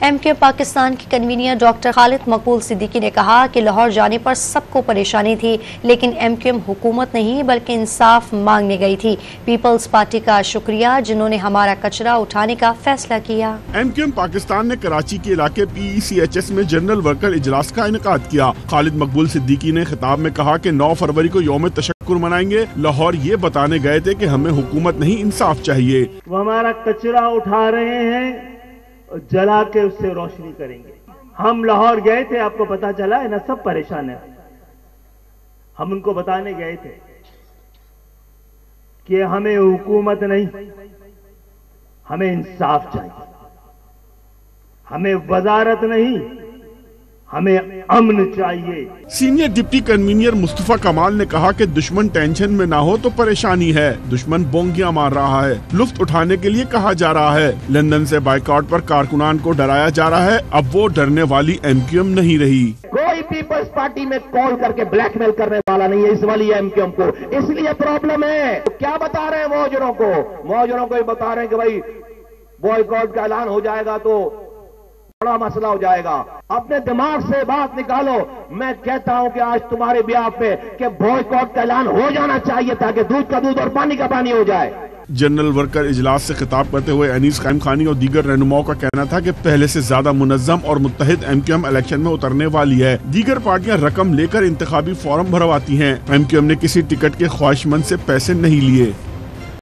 M Q Pakistan کے convener doctor خالد مقبول صدیقی نے کہا کہ لاہور جانے پر سب کو پریشانی تھی، لیکن ایم کیو ایم حکومت نہیں بلکہ انصاف مانگنے گئی تھی۔ پیپلز پارٹی کا شکریہ جنہوں نے ہمارا کچرا اٹھانے کا فیصلہ کیا۔ ایم کیو ایم پاکستان نے کراچی کے علاقے پی ای سی ایچ ایس میں جنرل ورکر اجلاس کا انعقاد کیا۔ خالد مقبول صدیقی نے خطاب میں کہا کہ 9 فروری کو یوم تشکر منائیں گے۔ لاہور یہ بتانے گئے تھے کہ ہمیں حکومت نہیں انصاف چاہیے۔ وہ ہمارا کچرا اٹھا رہے ہیں، جلا کے اس سے روشنی کریں گے۔ ہم لاہور گئے تھے، آپ کو پتا چلا ہے نا، سب پریشان ہیں۔ ہم ان کو بتانے گئے تھے کہ ہمیں حکومت نہیں، ہمیں انصاف چاہیے، ہمیں وزارت نہیں، ہمیں امن چاہیے۔ سینئر ڈپٹی کنوینر مصطفیٰ کمال نے کہا کہ دشمن ٹینشن میں نہ ہو تو پریشانی ہے، دشمن بونگیاں مار رہا ہے، لطف اٹھانے کے لیے کہا جا رہا ہے۔ لندن سے بائیکاٹ پر کارکنان کو ڈرایا جا رہا ہے، اب وہ ڈرنے والی ایم کیو ایم نہیں رہی۔ کوئی پیپلز پارٹی میں کال کر کے بلیک میل کرنے والا نہیں ہے اس والی ایم کیو ایم کو، اس لیے پرابلم ہے۔ کیا بتا رہے ہیں موجروں کو یہ بتا رہے ہیں کہ بھائی بوائیکاٹ کا اعلان ہو جائے گا تو بڑا مسئلہ ہو جائے گا۔ اپنے دماغ سے بات نکالو۔ میں کہتا ہوں کہ آج تمہارے بیاف پہ کہ بوائیکاٹ کا اعلان ہو جانا چاہیے تاکہ دودھ کا دودھ اور پانی کا پانی ہو جائے۔ جنرل ورکر اجلاس سے خطاب کرتے ہوئے انیس قائم خانی اور دیگر رہنماؤں کا کہنا تھا کہ پہلے سے زیادہ منظم اور متحد ایم کیو ایم الیکشن میں اترنے والی ہے۔ دیگر پارٹیاں رقم لے کر انتخابی فارم بھرواتی ہیں، ایم کیو ایم نے کسی ٹکٹ کے خواہش مند سے پیسے نہیں لیے۔